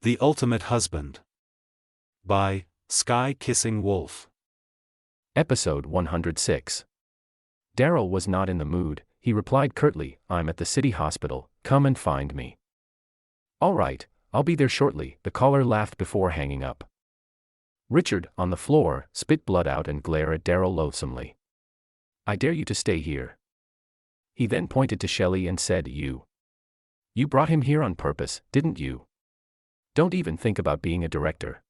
The Ultimate Husband. By Sky Kissing Wolf. Episode 106. Daryl was not in the mood. He replied curtly, "I'm at the city hospital, come and find me." "All right, I'll be there shortly," the caller laughed before hanging up. Richard, on the floor, spit blood out and glared at Daryl loathsomely. "I dare you to stay here." He then pointed to Shelley and said, You brought him here on purpose, didn't you? Don't even think about being a director."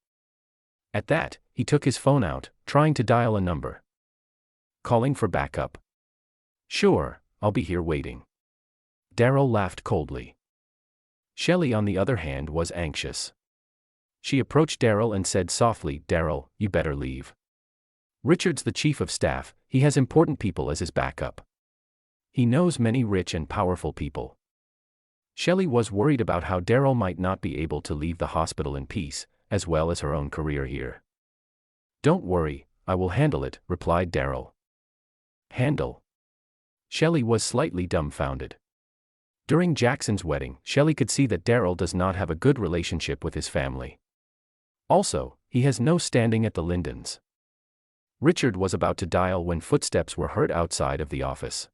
At that, he took his phone out, trying to dial a number. "Calling for backup?" "Sure, I'll be here waiting." Daryl laughed coldly. Shelley, on the other hand, was anxious. She approached Daryl and said softly, "Daryl, you better leave. Richard's the chief of staff, he has important people as his backup. He knows many rich and powerful people." Shelley was worried about how Daryl might not be able to leave the hospital in peace, as well as her own career here. "Don't worry, I will handle it," replied Daryl. "Handle?" Shelley was slightly dumbfounded. During Jackson's wedding, Shelley could see that Daryl does not have a good relationship with his family. Also, he has no standing at the Lindens. Richard was about to dial when footsteps were heard outside of the office.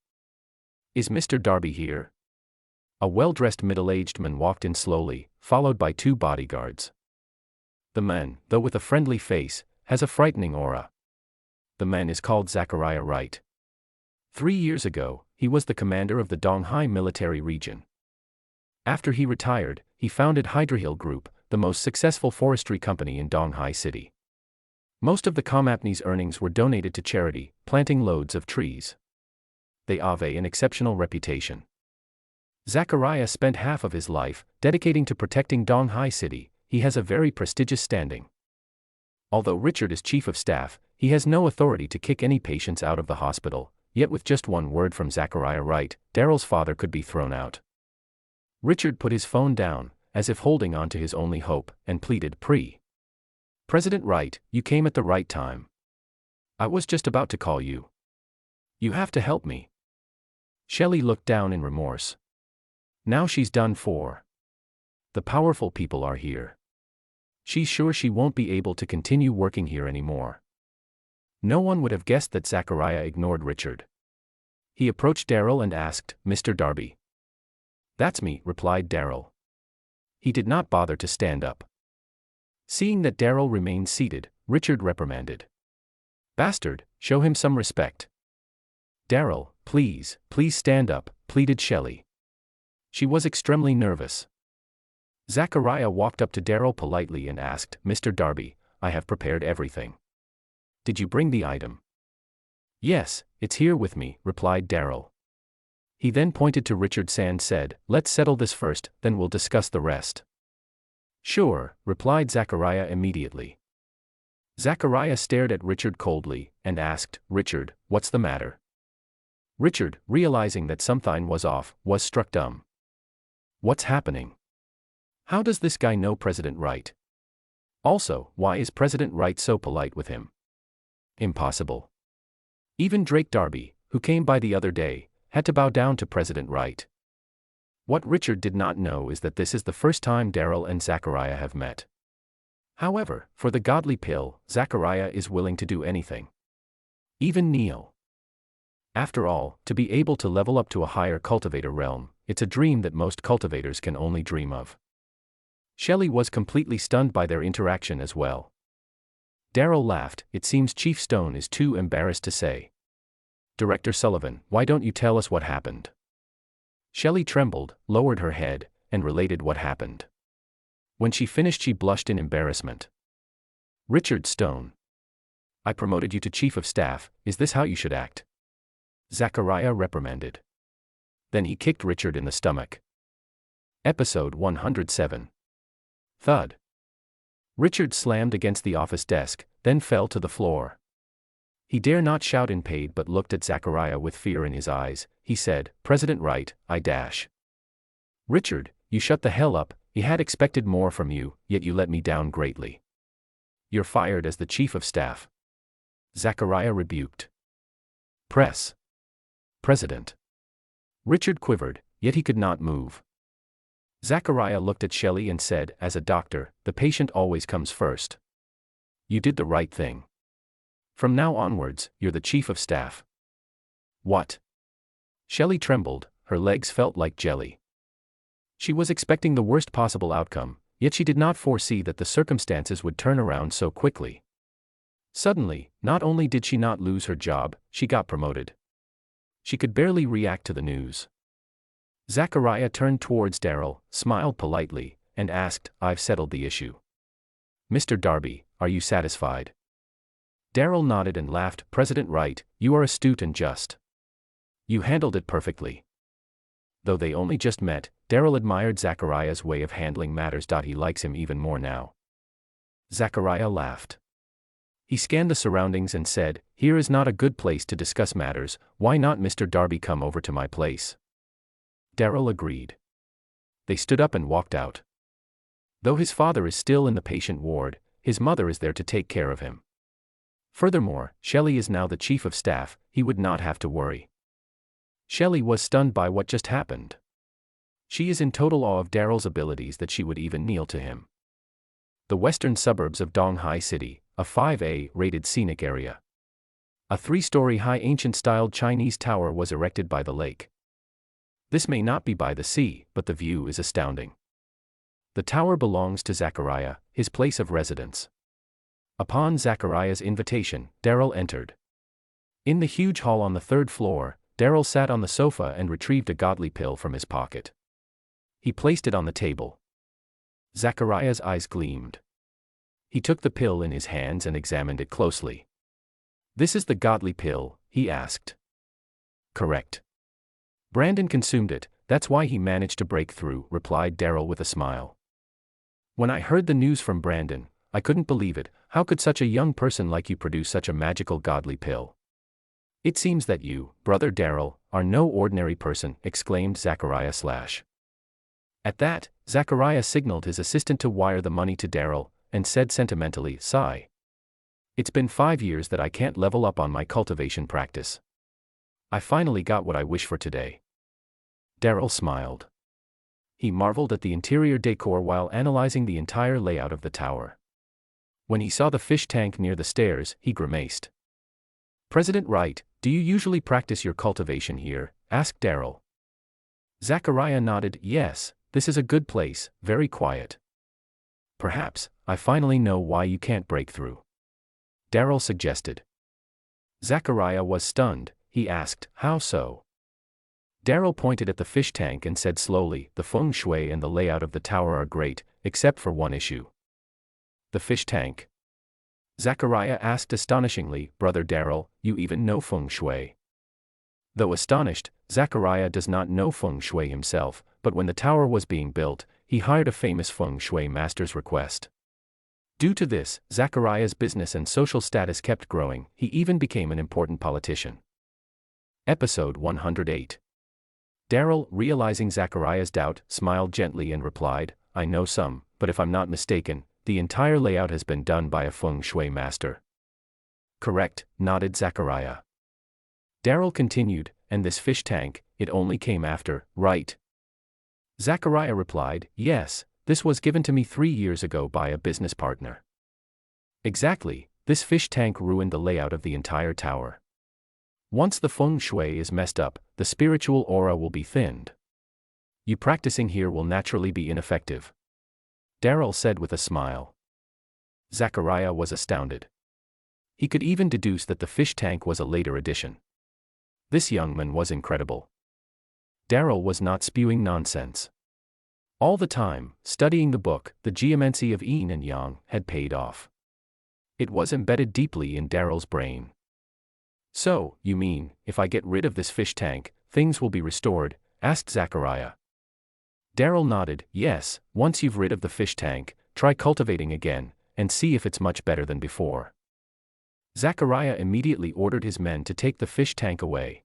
"Is Mr. Darby here?" A well-dressed middle-aged man walked in slowly, followed by two bodyguards. The man, though with a friendly face, has a frightening aura. The man is called Zachariah Wright. 3 years ago, he was the commander of the Donghai military region. After he retired, he founded Hydrahill Group, the most successful forestry company in Donghai City. Most of the company's earnings were donated to charity, planting loads of trees. They have an exceptional reputation. Zachariah spent half of his life dedicating to protecting Donghai City. He has a very prestigious standing. Although Richard is chief of staff, he has no authority to kick any patients out of the hospital, yet with just one word from Zachariah Wright, Daryl's father could be thrown out. Richard put his phone down, as if holding on to his only hope, and pleaded, "President Wright, you came at the right time. I was just about to call you. You have to help me." Shelley looked down in remorse. Now she's done for. The powerful people are here. She's sure she won't be able to continue working here anymore. No one would have guessed that Zachariah ignored Richard. He approached Daryl and asked, "Mr. Darby?" "That's me," replied Daryl. He did not bother to stand up. Seeing that Daryl remained seated, Richard reprimanded. "Bastard, show him some respect." "Daryl, please stand up," pleaded Shelley. She was extremely nervous. Zachariah walked up to Daryl politely and asked, "Mr. Darby, I have prepared everything. Did you bring the item?" "Yes, it's here with me," replied Daryl. He then pointed to Richard and said, "Let's settle this first, then we'll discuss the rest." "Sure," replied Zachariah immediately. Zachariah stared at Richard coldly, and asked, "Richard, what's the matter?" Richard, realizing that something was off, was struck dumb. What's happening? How does this guy know President Wright? Also, why is President Wright so polite with him? Impossible. Even Drake Darby, who came by the other day, had to bow down to President Wright. What Richard did not know is that this is the first time Daryl and Zachariah have met. However, for the godly pill, Zachariah is willing to do anything. Even kneel. After all, to be able to level up to a higher cultivator realm, it's a dream that most cultivators can only dream of. Shelley was completely stunned by their interaction as well. Daryl laughed. "It seems Chief Stone is too embarrassed to say. Director Sullivan, why don't you tell us what happened?" Shelley trembled, lowered her head, and related what happened. When she finished, she blushed in embarrassment. "Richard Stone. I promoted you to Chief of Staff, is this how you should act?" Zachariah reprimanded. Then he kicked Richard in the stomach. Episode 107. Thud. Richard slammed against the office desk, then fell to the floor. He dare not shout in pain but looked at Zachariah with fear in his eyes. He said, "President Wright, Richard, you shut the hell up. He had expected more from you, yet you let me down greatly. You're fired as the Chief of Staff." Zachariah rebuked. President. Richard quivered, yet he could not move. Zachariah looked at Shelley and said, as a doctor, the patient always comes first. You did the right thing. From now onwards, you're the chief of staff. What? Shelley trembled, her legs felt like jelly. She was expecting the worst possible outcome, yet she did not foresee that the circumstances would turn around so quickly. Suddenly, not only did she not lose her job, she got promoted. She could barely react to the news. Zachariah turned towards Darryl, smiled politely, and asked, I've settled the issue. Mr. Darby, are you satisfied? Darryl nodded and laughed. President Wright, you are astute and just. You handled it perfectly. Though they only just met, Darryl admired Zachariah's way of handling matters. He likes him even more now. Zachariah laughed. He scanned the surroundings and said, Here is not a good place to discuss matters. Why not Mr. Darby come over to my place? Darryl agreed. They stood up and walked out. Though his father is still in the patient ward, his mother is there to take care of him. Furthermore, Shelley is now the chief of staff, he would not have to worry. Shelley was stunned by what just happened. She is in total awe of Darryl's abilities that she would even kneel to him. The western suburbs of Donghai City, a 5A rated scenic area. A 3-story high ancient-styled Chinese tower was erected by the lake. This may not be by the sea, but the view is astounding. The tower belongs to Zachariah, his place of residence. Upon Zachariah's invitation, Darryl entered. In the huge hall on the 3rd floor, Darryl sat on the sofa and retrieved a godly pill from his pocket. He placed it on the table. Zachariah's eyes gleamed. He took the pill in his hands and examined it closely. This is the godly pill, he asked. Correct. Brandon consumed it, that's why he managed to break through, replied Darryl with a smile. When I heard the news from Brandon, I couldn't believe it. How could such a young person like you produce such a magical godly pill? It seems that you, brother Darryl, are no ordinary person, exclaimed Zachariah / At that, Zachariah signaled his assistant to wire the money to Darryl, and said sentimentally, sigh. It's been 5 years that I can't level up on my cultivation practice. I finally got what I wish for today. Darryl smiled. He marveled at the interior decor while analyzing the entire layout of the tower. When he saw the fish tank near the stairs, he grimaced. President Wright, do you usually practice your cultivation here? Asked Darryl. Zachariah nodded, yes, this is a good place, very quiet. Perhaps, I finally know why you can't break through. Darryl suggested. Zachariah was stunned. He asked, how so? Darryl pointed at the fish tank and said slowly, the feng shui and the layout of the tower are great, except for one issue. The fish tank? Zachariah asked astonishingly, Brother Darryl, you even know feng shui? Though astonished, Zachariah does not know feng shui himself, but when the tower was being built, he hired a famous feng shui master's request. Due to this, Zachariah's business and social status kept growing, he even became an important politician. Episode 108. Darryl, realizing Zachariah's doubt, smiled gently and replied, I know some, but if I'm not mistaken, the entire layout has been done by a feng shui master. Correct, nodded Zachariah. Darryl continued, and this fish tank, it only came after, right? Zachariah replied, yes, this was given to me 3 years ago by a business partner. Exactly, this fish tank ruined the layout of the entire tower. Once the feng shui is messed up, the spiritual aura will be thinned. You practicing here will naturally be ineffective. Darryl said with a smile. Zachariah was astounded. He could even deduce that the fish tank was a later addition. This young man was incredible. Darryl was not spewing nonsense. All the time, studying the book, The Geomancy of Yin and Yang, had paid off. It was embedded deeply in Darryl's brain. So, you mean, if I get rid of this fish tank, things will be restored? Asked Zachariah. Darryl nodded, yes, once you've rid of the fish tank, try cultivating again, and see if it's much better than before. Zachariah immediately ordered his men to take the fish tank away.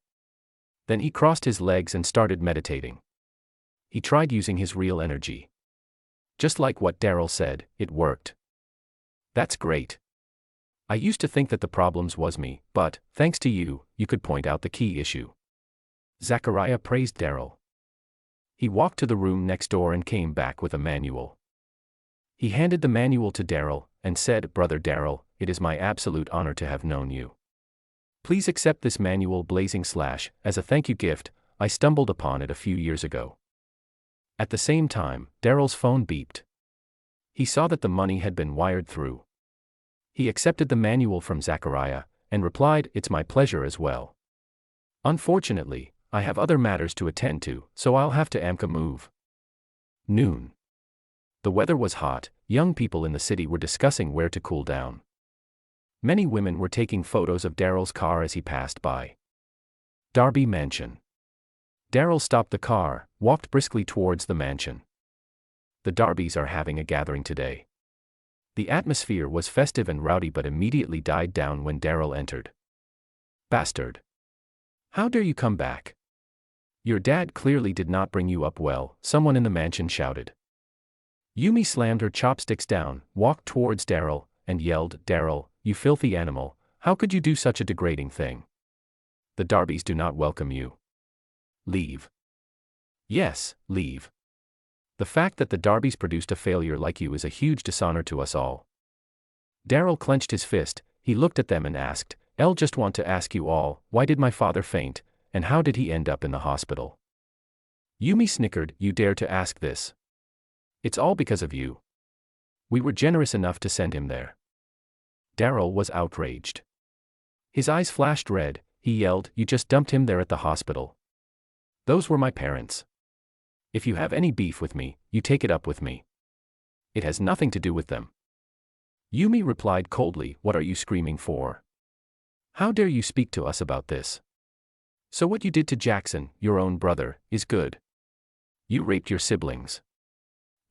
Then he crossed his legs and started meditating. He tried using his real energy. Just like what Darryl said, it worked. That's great. I used to think that the problems was me, but, thanks to you, you could point out the key issue. Zachariah praised Darryl. He walked to the room next door and came back with a manual. He handed the manual to Daryl and said, "Brother Daryl, it is my absolute honor to have known you. Please accept this manual as a thank you gift. I stumbled upon it a few years ago." At the same time, Daryl's phone beeped. He saw that the money had been wired through. He accepted the manual from Zachariah and replied, "It's my pleasure as well. Unfortunately, I have other matters to attend to, so I'll have to move." Noon. The weather was hot. Young people in the city were discussing where to cool down. Many women were taking photos of Daryl's car as he passed by. Darby Mansion. Daryl stopped the car, walked briskly towards the mansion. The Darbys are having a gathering today. The atmosphere was festive and rowdy but immediately died down when Daryl entered. "Bastard. How dare you come back? Your dad clearly did not bring you up well," someone in the mansion shouted. Yumi slammed her chopsticks down, walked towards Daryl, and yelled, "Daryl, you filthy animal, how could you do such a degrading thing? The Darbys do not welcome you. Leave. Yes, leave. The fact that the Darbys produced a failure like you is a huge dishonor to us all." Daryl clenched his fist. He looked at them and asked, "I'll just want to ask you all, why did my father faint, and how did he end up in the hospital?" Yumi snickered, "You dare to ask this? It's all because of you. We were generous enough to send him there." Daryl was outraged. His eyes flashed red. He yelled, "You just dumped him there at the hospital. Those were my parents. If you have any beef with me, you take it up with me. It has nothing to do with them." Yumi replied coldly, "What are you screaming for? How dare you speak to us about this? So what you did to Jackson, your own brother, is good. You raped your siblings.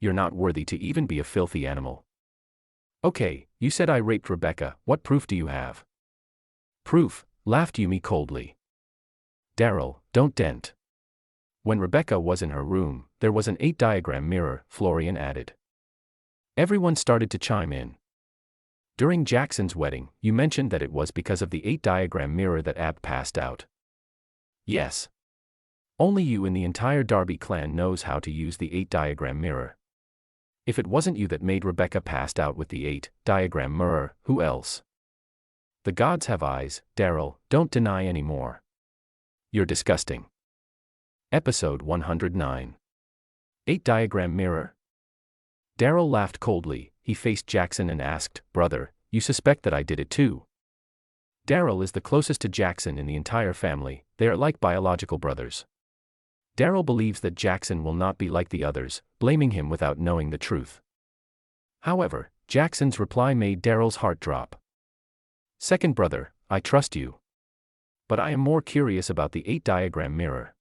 You're not worthy to even be a filthy animal." "Okay, you said I raped Rebecca, what proof do you have?" "Proof," laughed Yumi coldly. "Daryl, don't dent." When Rebecca was in her room, there was an 8-diagram mirror, Florian added. Everyone started to chime in. "During Jackson's wedding, you mentioned that it was because of the 8-diagram mirror that Ab passed out." "Yes. Only you in the entire Darby clan knows how to use the 8-diagram mirror. If it wasn't you that made Rebecca passed out with the 8-diagram mirror, who else? The gods have eyes, Daryl, don't deny anymore. You're disgusting." Episode 109. 8-diagram mirror? Daryl laughed coldly. He faced Jackson and asked, "Brother, you suspect that I did it too?" Daryl is the closest to Jackson in the entire family. They are like biological brothers. Daryl believes that Jackson will not be like the others, blaming him without knowing the truth. However, Jackson's reply made Daryl's heart drop. "Second brother, I trust you. But I am more curious about the 8-diagram mirror."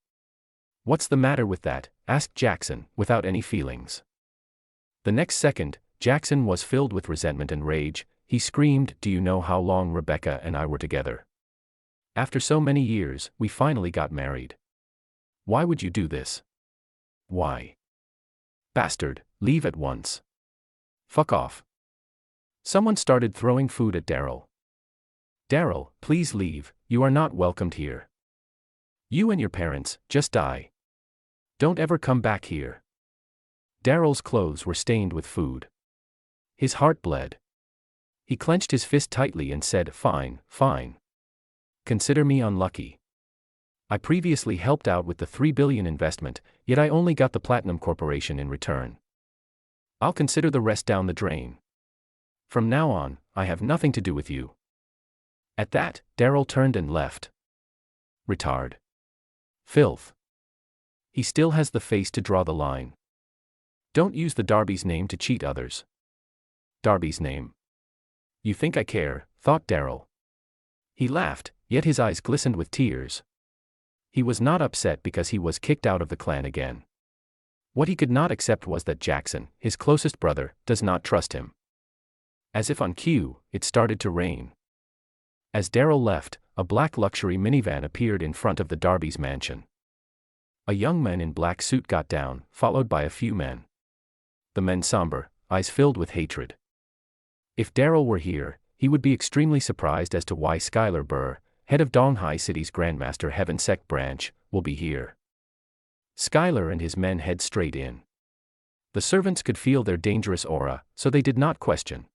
"What's the matter with that?" asked Jackson, without any feelings. The next second, Jackson was filled with resentment and rage. He screamed, "Do you know how long Rebecca and I were together? After so many years, we finally got married. Why would you do this? Why? Bastard, leave at once. Fuck off." Someone started throwing food at Daryl. "Daryl, please leave, you are not welcomed here. You and your parents, just die. Don't ever come back here." Daryl's clothes were stained with food. His heart bled. He clenched his fist tightly and said, "Fine, fine. Consider me unlucky. I previously helped out with the $3 billion investment, yet I only got the Platinum Corporation in return. I'll consider the rest down the drain. From now on, I have nothing to do with you." At that, Daryl turned and left. Retard. Filth. He still has the face to draw the line. Don't use the Darby's name to cheat others. Darby's name. You think I care, thought Daryl. He laughed, yet his eyes glistened with tears. He was not upset because he was kicked out of the clan again. What he could not accept was that Jackson, his closest brother, does not trust him. As if on cue, it started to rain. As Daryl left, a black luxury minivan appeared in front of the Darby's mansion. A young man in black suit got down, followed by a few men. The men somber, eyes filled with hatred. If Daryl were here, he would be extremely surprised as to why Skylar Burr, head of Donghai City's Grandmaster Heaven Sect branch, will be here. Skylar and his men head straight in. The servants could feel their dangerous aura, so they did not question.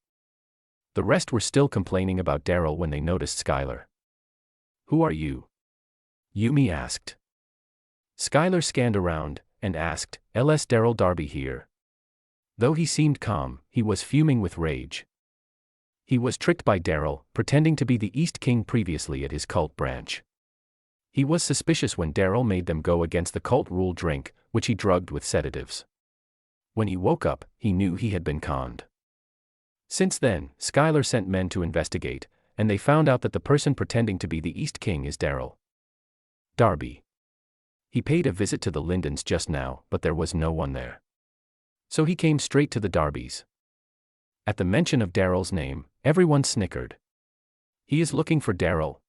The rest were still complaining about Daryl when they noticed Skylar. "Who are you?" Yumi asked. Skylar scanned around and asked, "LS Daryl Darby here." Though he seemed calm, he was fuming with rage. He was tricked by Daryl, pretending to be the East King previously at his cult branch. He was suspicious when Daryl made them go against the cult rule drink, which he drugged with sedatives. When he woke up, he knew he had been conned. Since then, Skylar sent men to investigate, and they found out that the person pretending to be the East King is Daryl Darby. He paid a visit to the Lindens just now, but there was no one there. So he came straight to the Darbys. At the mention of Daryl's name, everyone snickered. He is looking for Daryl.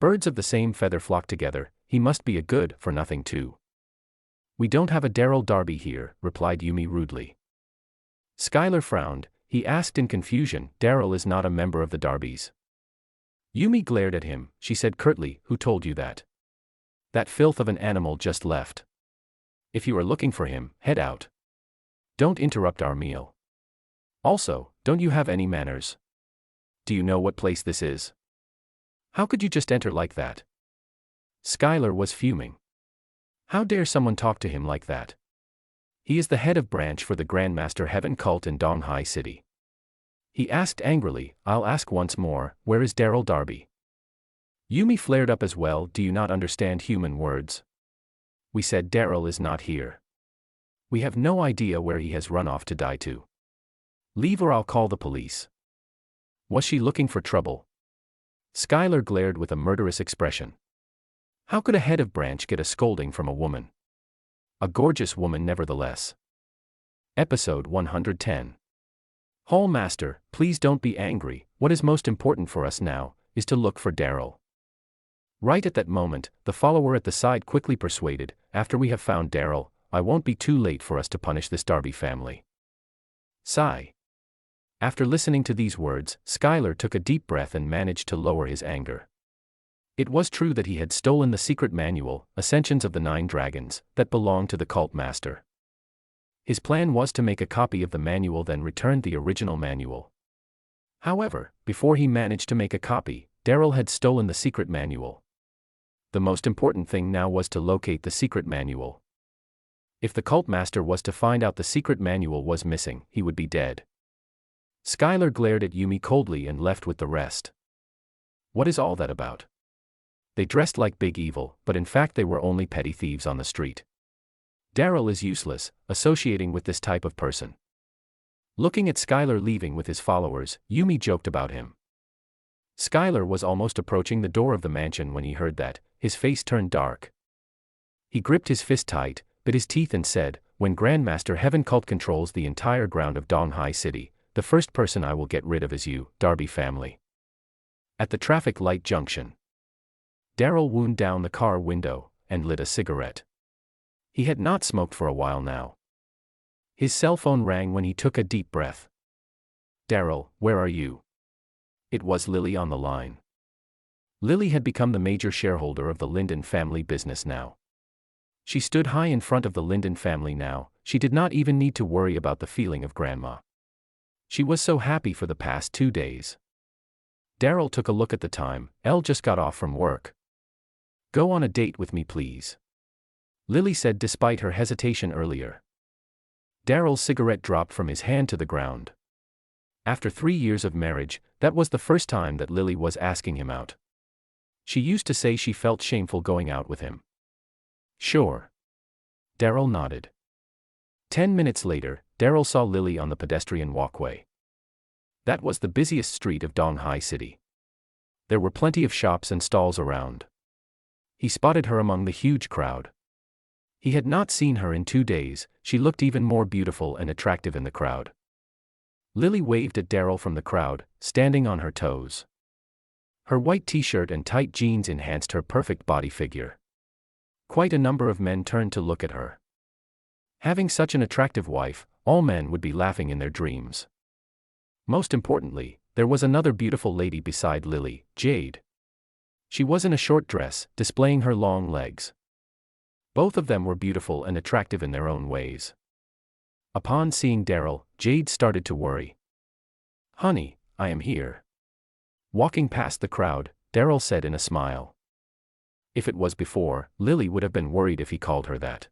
Birds of the same feather flock together, he must be a good-for-nothing too. "We don't have a Daryl Darby here," replied Yumi rudely. Skylar frowned. He asked in confusion, "Daryl is not a member of the Darbys." Yumi glared at him. She said curtly, "Who told you that? That filth of an animal just left. If you are looking for him, head out. Don't interrupt our meal. Also, don't you have any manners? Do you know what place this is? How could you just enter like that?" Skylar was fuming. How dare someone talk to him like that? He is the head of branch for the Grandmaster Heaven cult in Donghai City. He asked angrily, "I'll ask once more, where is Daryl Darby?" Yumi flared up as well. "Do you not understand human words? We said Daryl is not here. We have no idea where he has run off to die to. Leave or I'll call the police." Was she looking for trouble? Skylar glared with a murderous expression. How could a head of branch get a scolding from a woman? A gorgeous woman nevertheless. Episode 110. Hall Master, please don't be angry. What is most important for us now is to look for Daryl. Right at that moment, the follower at the side quickly persuaded, "After we have found Daryl, I won't be too late for us to punish this Darby family." Sigh. After listening to these words, Skylar took a deep breath and managed to lower his anger. It was true that he had stolen the secret manual, Ascensions of the Nine Dragons, that belonged to the cult master. His plan was to make a copy of the manual then return the original manual. However, before he managed to make a copy, Daryl had stolen the secret manual. The most important thing now was to locate the secret manual. If the cult master was to find out the secret manual was missing, he would be dead. Skylar glared at Yumi coldly and left with the rest. What is all that about? They dressed like big evil, but in fact they were only petty thieves on the street. Daryl is useless, associating with this type of person. Looking at Skylar leaving with his followers, Yumi joked about him. Skylar was almost approaching the door of the mansion when he heard that. His face turned dark. He gripped his fist tight, bit his teeth and said, "When Grandmaster Heaven Cult controls the entire ground of Donghai City, the first person I will get rid of is you, Darby family." At the traffic light junction, Daryl wound down the car window and lit a cigarette. He had not smoked for a while now. His cell phone rang when he took a deep breath. "Daryl, where are you?" It was Lily on the line. Lily had become the major shareholder of the Linden family business now. She stood high in front of the Linden family now. She did not even need to worry about the feeling of grandma. She was so happy for the past 2 days. Daryl took a look at the time. Elle just got off from work. "Go on a date with me please," Lily said despite her hesitation earlier. Daryl's cigarette dropped from his hand to the ground. After 3 years of marriage, that was the first time that Lily was asking him out. She used to say she felt shameful going out with him. "Sure." Daryl nodded. 10 minutes later, Daryl saw Lily on the pedestrian walkway. That was the busiest street of Donghai City. There were plenty of shops and stalls around. He spotted her among the huge crowd. He had not seen her in 2 days. She looked even more beautiful and attractive in the crowd. Lily waved at Daryl from the crowd, standing on her toes. Her white t-shirt and tight jeans enhanced her perfect body figure. Quite a number of men turned to look at her. Having such an attractive wife, all men would be laughing in their dreams. Most importantly, there was another beautiful lady beside Lily, Jade. She was in a short dress, displaying her long legs. Both of them were beautiful and attractive in their own ways. Upon seeing Daryl, Jade started to worry. "Honey, I am here." Walking past the crowd, Daryl said in a smile. If it was before, Lily would have been worried if he called her that.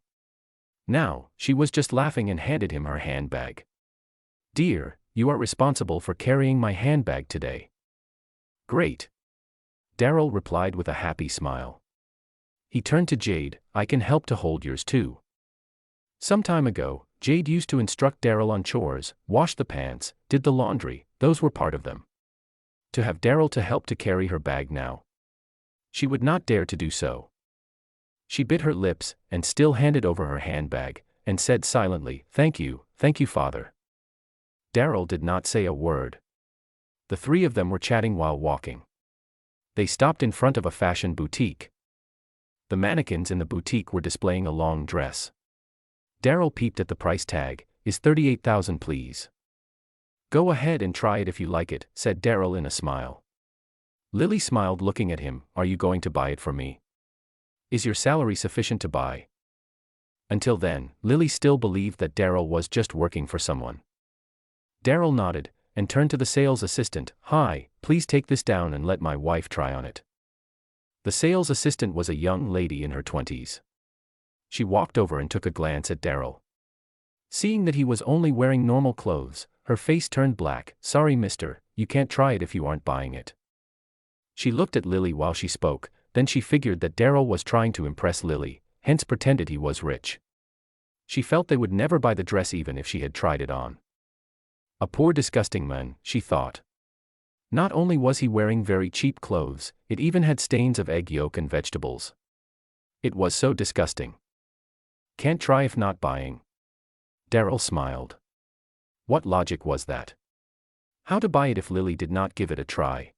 Now, she was just laughing and handed him her handbag. "Dear, you are responsible for carrying my handbag today." "Great," Daryl replied with a happy smile. He turned to Jade, "I can help to hold yours too." Some time ago, Jade used to instruct Daryl on chores, washed the pants, did the laundry, those were part of them. To have Daryl to help to carry her bag now, she would not dare to do so. She bit her lips, and still handed over her handbag, and said silently, thank you, Father." Daryl did not say a word. The three of them were chatting while walking. They stopped in front of a fashion boutique. The mannequins in the boutique were displaying a long dress. Daryl peeped at the price tag. "Is $38,000 please?" "Go ahead and try it if you like it," said Daryl in a smile. Lily smiled looking at him. "Are you going to buy it for me? Is your salary sufficient to buy?" Until then, Lily still believed that Daryl was just working for someone. Daryl nodded, and turned to the sales assistant. "Hi, please take this down and let my wife try on it." The sales assistant was a young lady in her 20s. She walked over and took a glance at Daryl. Seeing that he was only wearing normal clothes, her face turned black. "Sorry mister, you can't try it if you aren't buying it." She looked at Lily while she spoke, then she figured that Daryl was trying to impress Lily, hence pretended he was rich. She felt they would never buy the dress even if she had tried it on. A poor disgusting man, she thought. Not only was he wearing very cheap clothes, it even had stains of egg yolk and vegetables. It was so disgusting. "Can't try if not buying." Daryl smiled. What logic was that? How to buy it if Lily did not give it a try?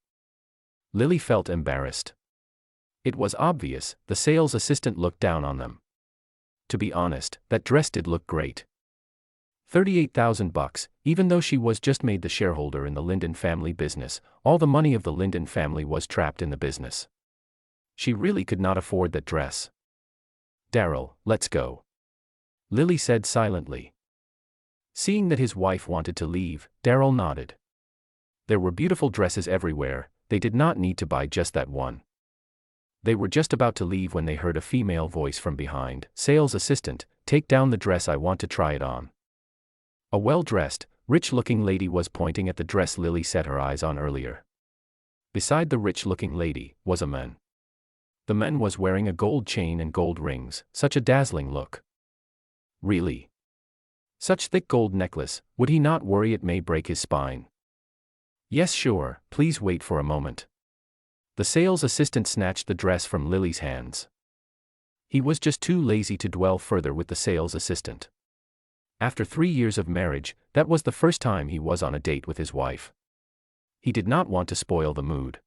Lily felt embarrassed. It was obvious, the sales assistant looked down on them. To be honest, that dress did look great. $38,000, even though she was just made the shareholder in the Linden family business, all the money of the Linden family was trapped in the business. She really could not afford that dress. "Daryl, let's go," Lily said silently. Seeing that his wife wanted to leave, Daryl nodded. There were beautiful dresses everywhere, they did not need to buy just that one. They were just about to leave when they heard a female voice from behind. "Sales assistant, take down the dress, I want to try it on." A well-dressed, rich-looking lady was pointing at the dress Lily set her eyes on earlier. Beside the rich-looking lady was a man. The man was wearing a gold chain and gold rings, such a dazzling look. Really? Such thick gold necklace, would he not worry it may break his spine? "Yes sure, please wait for a moment." The sales assistant snatched the dress from Lily's hands. He was just too lazy to dwell further with the sales assistant. After 3 years of marriage, that was the first time he was on a date with his wife. He did not want to spoil the mood.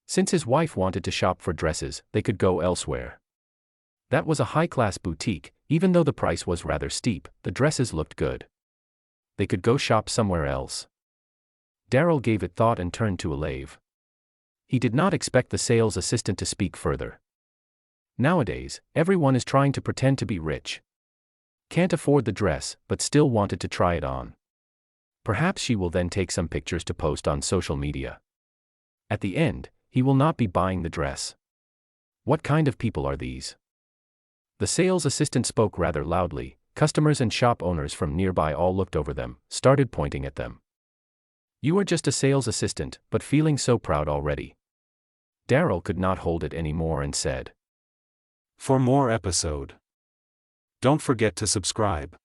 Since his wife wanted to shop for dresses, they could go elsewhere. That was a high-class boutique, even though the price was rather steep, the dresses looked good. They could go shop somewhere else. Daryl gave it thought and turned to Alave. He did not expect the sales assistant to speak further. Nowadays, everyone is trying to pretend to be rich. Can't afford the dress, but still wanted to try it on. Perhaps she will then take some pictures to post on social media. At the end, he will not be buying the dress. What kind of people are these? The sales assistant spoke rather loudly. Customers and shop owners from nearby all looked over them, started pointing at them. "You are just a sales assistant, but feeling so proud already." Daryl could not hold it anymore and said, For more episode, don't forget to subscribe.